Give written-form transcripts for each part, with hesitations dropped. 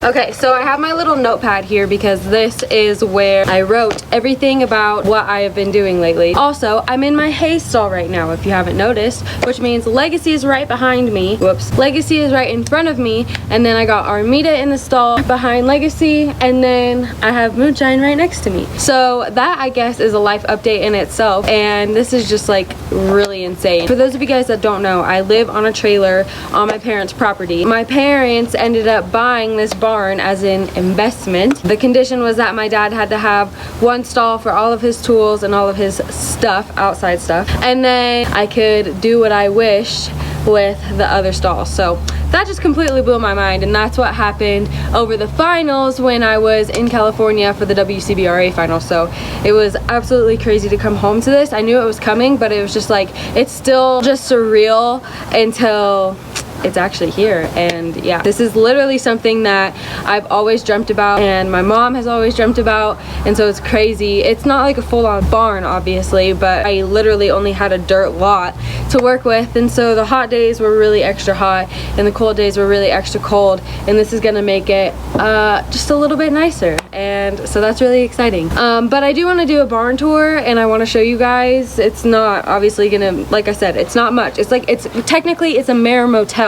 Okay, so I have my little notepad here because this is where I wrote everything about what I have been doing lately. Also, I'm in my hay stall right now, if you haven't noticed, which means Legacy is right behind me. Whoops. Legacy is right in front of me, and then I got Armida in the stall behind Legacy, and then I have Moonshine right next to me. So that, I guess, is a life update in itself, and this is just like really insane. For those of you guys that don't know, I live on a trailer on my parents' property. My parents ended up buying this barn as an investment. The condition was that my dad had to have one stall for all of his tools and all of his stuff, outside stuff, and then I could do what I wished with the other stall. So that just completely blew my mind, and that's what happened over the finals when I was in California for the WCBRA finals. So it was absolutely crazy to come home to this. I knew it was coming, but it was just like, it's still just surreal until it's actually here. And yeah, this is literally something that I've always dreamt about, and my mom has always dreamt about, and so it's crazy. It's not like a full-on barn, obviously, but I literally only had a dirt lot to work with, and so the hot days were really extra hot and the cold days were really extra cold, and this is gonna make it just a little bit nicer, and so that's really exciting. But I do want to do a barn tour, and I want to show you guys. It's not obviously gonna, like I said, it's not much. It's like, it's technically it's a mare motel,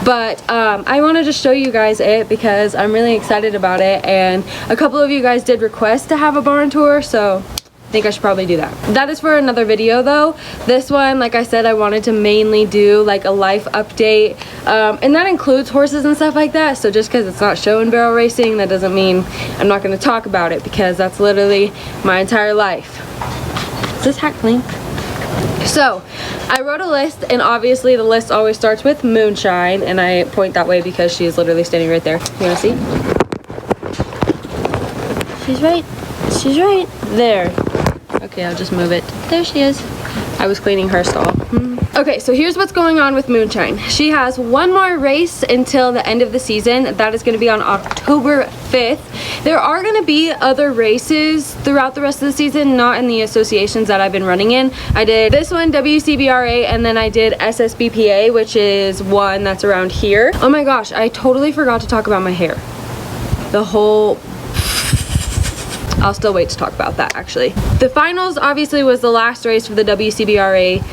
but I wanted to show you guys it because I'm really excited about it, and a couple of you guys did request to have a barn tour, so I think I should probably do that. That is for another video though. This one, like I said, I wanted to mainly do like a life update, and that includes horses and stuff like that. So just because it's not show and barrel racing, that doesn't mean I'm not going to talk about it, because that's literally my entire life. Is this hat clean? So I wrote a list, and obviously the list always starts with Moonshine, and I point that way because she is literally standing right there. You wanna see? She's right there. Okay, I'll just move it. There she is. I was cleaning her stall. Okay, so here's what's going on with Moonshine. She has one more race until the end of the season. That is going to be on October 5th. There are going to be other races throughout the rest of the season, not in the associations that I've been running in. I did this one, WCBRA, and then I did SSBPA, which is one that's around here. Oh my gosh, I totally forgot to talk about my hair. I'll still wait to talk about that, actually. The finals obviously was the last race for the WCBRA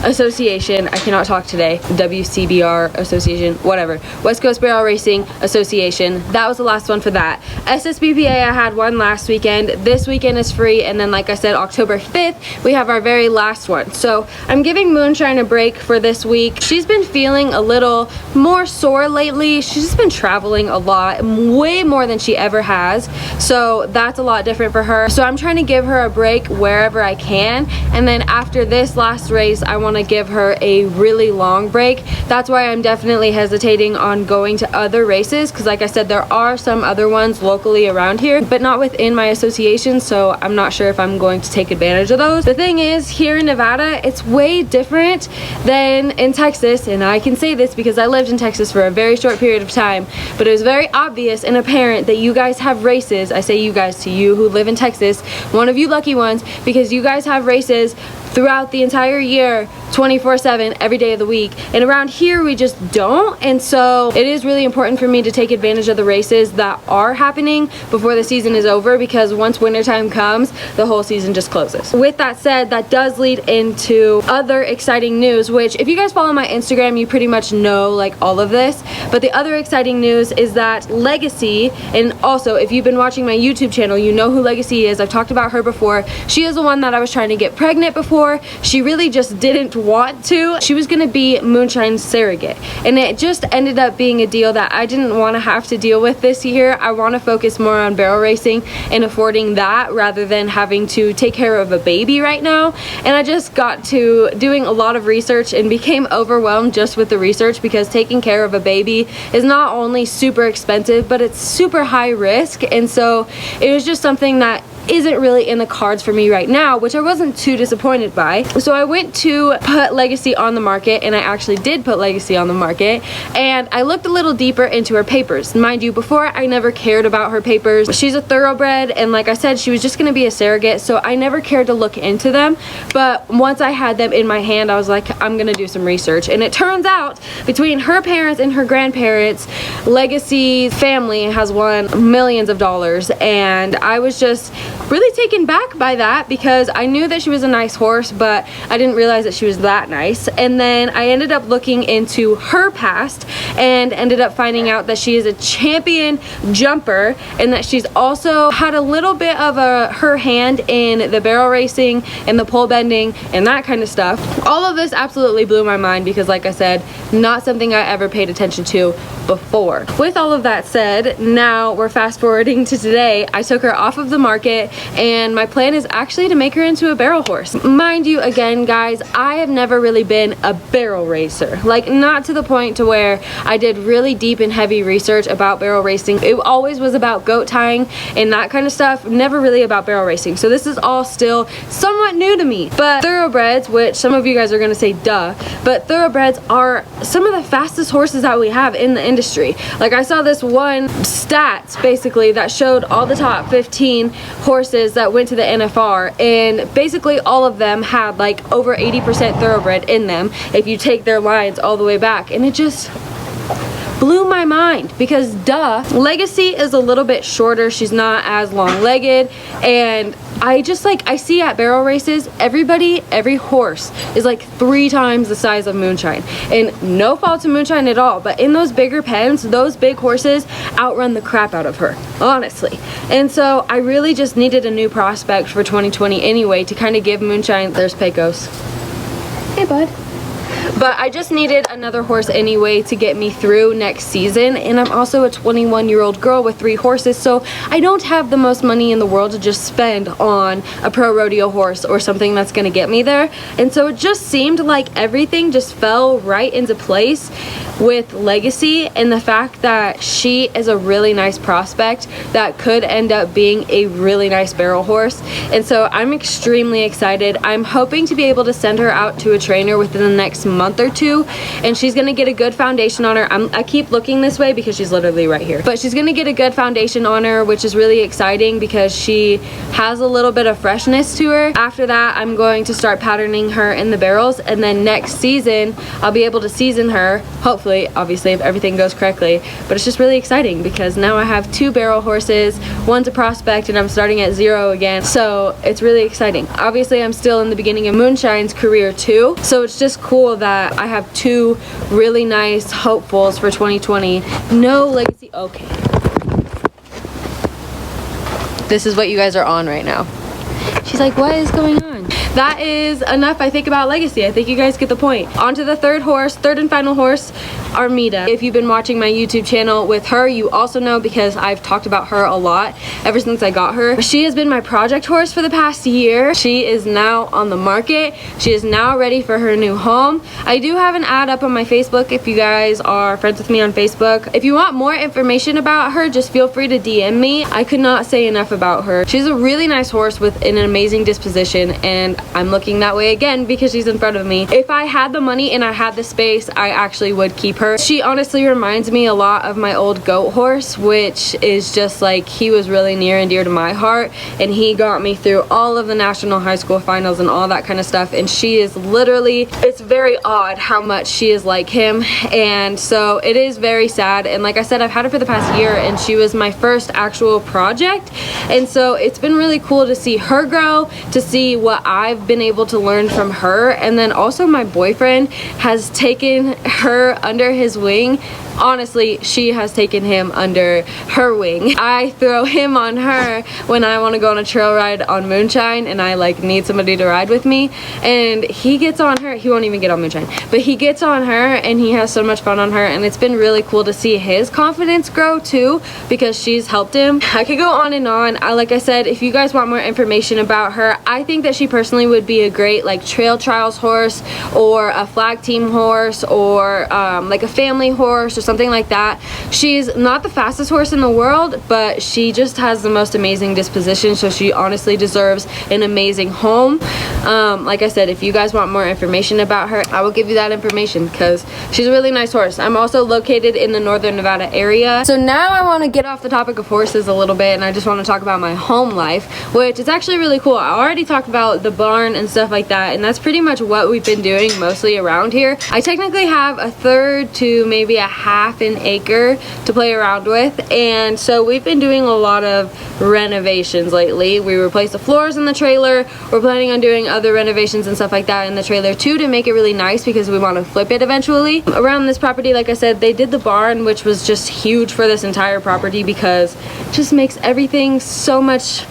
Association. I cannot talk today. WCBR Association, whatever. West Coast Barrel Racing Association. That was the last one for that. SSBPA, I had one last weekend. This weekend is free, and then like I said, October 5th, we have our very last one. So I'm giving Moonshine a break for this week. She's been feeling a little more sore lately. She's just been traveling a lot, way more than she ever has. So that's a lot different for her. So I'm trying to give her a break wherever I can, and then after this last race, I want to give her a really long break. That's why I'm definitely hesitating on going to other races, because like I said, there are some other ones locally around here, but not within my association, so I'm not sure if I'm going to take advantage of those. The thing is, here in Nevada, it's way different than in Texas, and I can say this because I lived in Texas for a very short period of time, but it was very obvious and apparent that you guys have races. I say you guys to you who live in Texas, one of you lucky ones, because you guys have races throughout the entire year, 24/7, every day of the week, and around here we just don't. And so it is really important for me to take advantage of the races that are happening before the season is over, because once wintertime comes, the whole season just closes. With that said, that does lead into other exciting news, which if you guys follow my Instagram, you pretty much know like all of this. But the other exciting news is that Legacy, and also if you've been watching my YouTube channel, you know who Legacy is. I've talked about her before. She is the one that I was trying to get pregnant before. She really just didn't want to. She was gonna be Moonshine's surrogate, and it just ended up being a deal that I didn't want to have to deal with this year. I want to focus more on barrel racing and affording that rather than having to take care of a baby right now. And I just got to doing a lot of research and became overwhelmed just with the research, because taking care of a baby is not only super expensive, but it's super high risk. And so it was just something that isn't really in the cards for me right now, which I wasn't too disappointed by. So I went to put Legacy on the market, and I actually did put Legacy on the market, and I looked a little deeper into her papers. Mind you, before I never cared about her papers. She's a thoroughbred, and like I said, she was just gonna be a surrogate, so I never cared to look into them. But once I had them in my hand, I was like, I'm gonna do some research. And it turns out, between her parents and her grandparents, Legacy's family has won millions of dollars, and I was just really taken back by that because I knew that she was a nice horse, but I didn't realize that she was that nice. And then I ended up looking into her past and ended up finding out that she is a champion jumper, and that she's also had a little bit of her hand in the barrel racing and the pole bending and that kind of stuff. All of this absolutely blew my mind because, like I said, not something I ever paid attention to before. With all of that said, now we're fast forwarding to today. I took her off of the market, and my plan is actually to make her into a barrel horse. Mind you, again guys, I have never really been a barrel racer, like not to the point to where I did really deep and heavy research about barrel racing. It always was about goat tying and that kind of stuff, never really about barrel racing. So this is all still somewhat new to me. But thoroughbreds, which some of you guys are gonna say duh, but thoroughbreds are some of the fastest horses that we have in the industry. Like I saw this one stats basically that showed all the top 15 horses that went to the NFR, and basically all of them had like over 80% thoroughbred in them if you take their lines all the way back. And it just blew my mind because duh, Legacy is a little bit shorter, she's not as long-legged, and I just I see at barrel races, every horse is like 3 times the size of Moonshine, and no fault to Moonshine at all, but in those bigger pens, those big horses outrun the crap out of her, honestly. And so I really just needed a new prospect for 2020 anyway to kind of give Moonshine, there's Pecos. Hey bud. But I just needed another horse anyway to get me through next season, and I'm also a 21-year-old girl with 3 horses, so I don't have the most money in the world to just spend on a pro rodeo horse or something that's gonna get me there. And so it just seemed like everything just fell right into place with Legacy, and the fact that she is a really nice prospect that could end up being a really nice barrel horse. And so I'm extremely excited. I'm hoping to be able to send her out to a trainer within the next month or 2, and she's gonna get a good foundation on her. I keep looking this way because she's literally right here, but she's gonna get a good foundation on her, which is really exciting because she has a little bit of freshness to her. After that, I'm going to start patterning her in the barrels, and then next season I'll be able to season her, hopefully, obviously, if everything goes correctly. But it's just really exciting because now I have 2 barrel horses, one's a prospect, and I'm starting at 0 again, so it's really exciting. Obviously, I'm still in the beginning of Moonshine's career too, so it's just cool that I have 2 really nice hopefuls for 2020. No Legacy. Okay, this is what you guys are on right now. She's like, what is going on? That is enough, I think, about Legacy. I think you guys get the point. On to the third and final horse, Armida. If you've been watching my YouTube channel with her, you also know, because I've talked about her a lot ever since I got her. She has been my project horse for the past year. She is now on the market. She is now ready for her new home. I do have an ad up on my Facebook if you guys are friends with me on Facebook. If you want more information about her, just feel free to DM me. I could not say enough about her. She's a really nice horse with an amazing disposition, and I'm looking that way again because she's in front of me. If I had the money and I had the space, I actually would keep her. She honestly reminds me a lot of my old goat horse, which is just like, he was really near and dear to my heart, and he got me through all of the national high school finals and all that kind of stuff. And she is literally, it's very odd how much she is like him, and so it is very sad. And like I said, I've had her for the past year, and she was my first actual project, and so it's been really cool to see her grow, to see what I've been able to learn from her. And then also my boyfriend has taken her under his wing. Honestly, she has taken him under her wing. I throw him on her when I want to go on a trail ride on Moonshine and I like need somebody to ride with me, and he gets on her. he won't even get on Moonshine, but he gets on her and he has so much fun on her, and it's been really cool to see his confidence grow too because she's helped him. I could go on and on. Like I said, if you guys want more information about her, I think that she personally would be a great like trail trials horse or a flag team horse or like a family horse or something like that. She's not the fastest horse in the world, but she just has the most amazing disposition, so she honestly deserves an amazing home. Like I said, if you guys want more information about her, I will give you that information because she's a really nice horse. I'm also located in the northern Nevada area. So now I want to get off the topic of horses a little bit, and I just want to talk about my home life, which is actually really cool. I already talked about the barn and stuff like that, and that's pretty much what we've been doing mostly around here. I technically have a third to maybe a half an acre to play around with, and so we've been doing a lot of renovations lately. We replaced the floors in the trailer. We're planning on doing other renovations and stuff like that in the trailer too to make it really nice because we want to flip it eventually. Around this property, like I said, they did the barn, which was just huge for this entire property because it just makes everything so much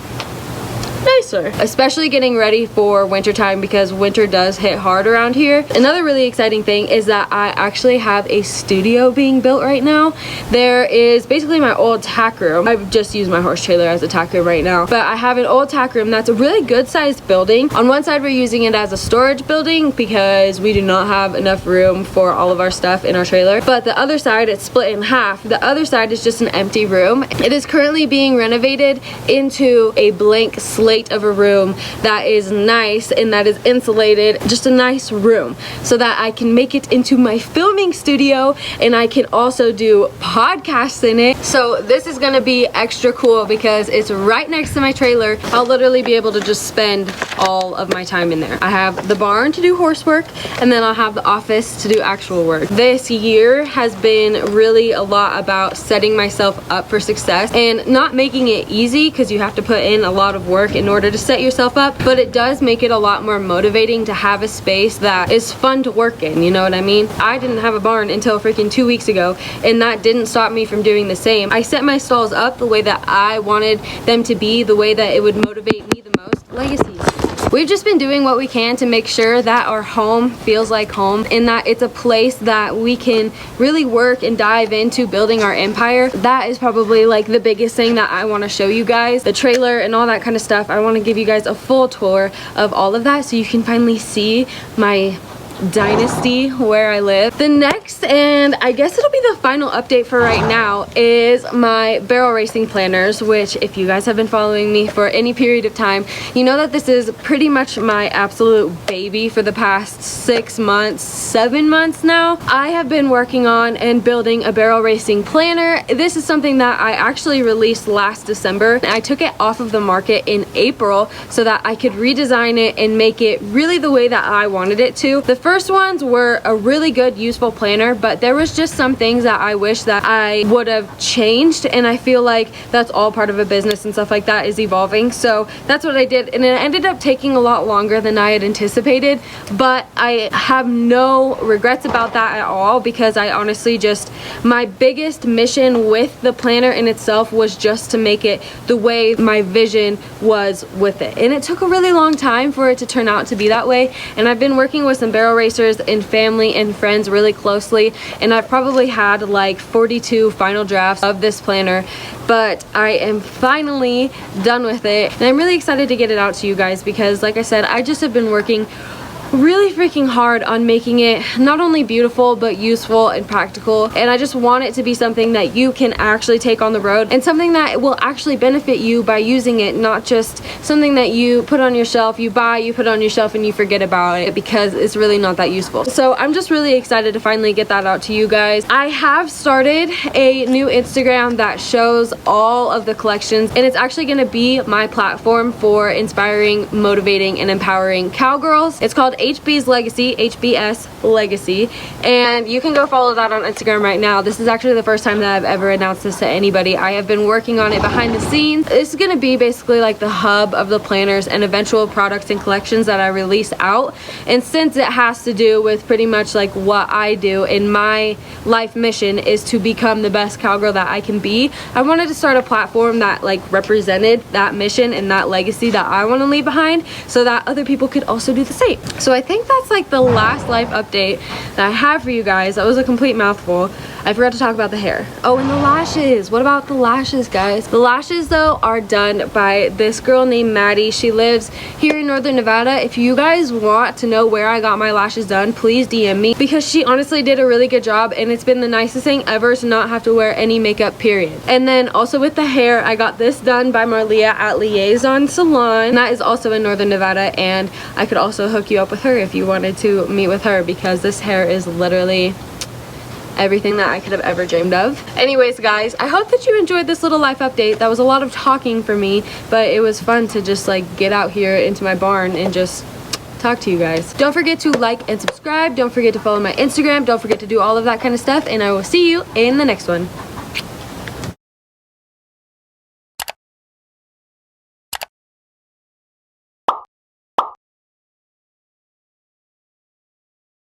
nicer, especially getting ready for winter time because winter does hit hard around here. Another really exciting thing is that I actually have a studio being built right now. There is basically my old tack room. I've just used my horse trailer as a tack room right now, but I have an old tack room that's a really good sized building. On one side we're using it as a storage building because we do not have enough room for all of our stuff in our trailer, but the other side it's split in half. The other side is just an empty room. It is currently being renovated into a blank slate of a room that is nice and that is insulated, just a nice room so that I can make it into my filming studio and I can also do podcasts in it. So this is gonna be extra cool because it's right next to my trailer. I'll literally be able to just spend all of my time in there. I have the barn to do horse work and then I'll have the office to do actual work. This year has been really a lot about setting myself up for success and not making it easy because you have to put in a lot of work in order to set yourself up, but it does make it a lot more motivating to have a space that is fun to work in, you know what I mean? I didn't have a barn until freaking 2 weeks ago, and that didn't stop me from doing the same. I set my stalls up the way that I wanted them to be, the way that it would motivate me the most. Legacy. We've just been doing what we can to make sure that our home feels like home and that it's a place that we can really work and dive into building our empire. That is probably like the biggest thing that I want to show you guys. The trailer and all that kind of stuff. I want to give you guys a full tour of all of that so you can finally see my dynasty where I live. The next, and I guess it'll be the final update for right now, is my barrel racing planners, which if you guys have been following me for any period of time, you know that this is pretty much my absolute baby for the past 6 months, 7 months now. I have been working on and building a barrel racing planner. This is something that I actually released last December. I took it off of the market in April so that I could redesign it and make it really the way that I wanted it to. The first ones were a really good, useful planner, but there was just some things that I wish that I would have changed, and I feel like that's all part of a business and stuff like that is evolving. So that's what I did, and it ended up taking a lot longer than I had anticipated, but I have no regrets about that at all because I honestly just, my biggest mission with the planner in itself was just to make it the way my vision was with it, and it took a really long time for it to turn out to be that way. And I've been working with some barrel racers and family and friends really closely, and I've probably had like 42 final drafts of this planner, but I am finally done with it, and I'm really excited to get it out to you guys because like I said, I just have been working really freaking hard on making it not only beautiful but useful and practical, and I just want it to be something that you can actually take on the road and something that will actually benefit you by using it, not just something that you put on your shelf, you buy, you put on your shelf and you forget about it because it's really not that useful. So I'm just really excited to finally get that out to you guys. I have started a new Instagram that shows all of the collections, and it's actually going to be my platform for inspiring, motivating, and empowering cowgirls. It's called HB's Legacy, HBS Legacy, and you can go follow that on Instagram right now. This is actually the first time that I've ever announced this to anybody. I have been working on it behind the scenes. This is going to be basically like the hub of the planners and eventual products and collections that I release out, and since it has to do with pretty much like what I do, and my life mission is to become the best cowgirl that I can be, I wanted to start a platform that like represented that mission and that legacy that I want to leave behind so that other people could also do the same. So I think that's like the last life update that I have for you guys. That was a complete mouthful. I forgot to talk about the hair. Oh, and the lashes. What about the lashes, guys? The lashes, though, are done by this girl named Maddie. She lives here in Northern Nevada. If you guys want to know where I got my lashes done, please DM me, because she honestly did a really good job, and it's been the nicest thing ever to not have to wear any makeup, period. And then also with the hair, I got this done by Marlia at Liaison Salon. That is also in Northern Nevada, and I could also hook you up with her if you wanted to meet with her, because this hair is literally everything that I could have ever dreamed of. Anyways, guys, I hope that you enjoyed this little life update. That was a lot of talking for me, but it was fun to just like get out here into my barn and just talk to you guys. Don't forget to like and subscribe. Don't forget to follow my Instagram. Don't forget to do all of that kind of stuff, and I will see you in the next one.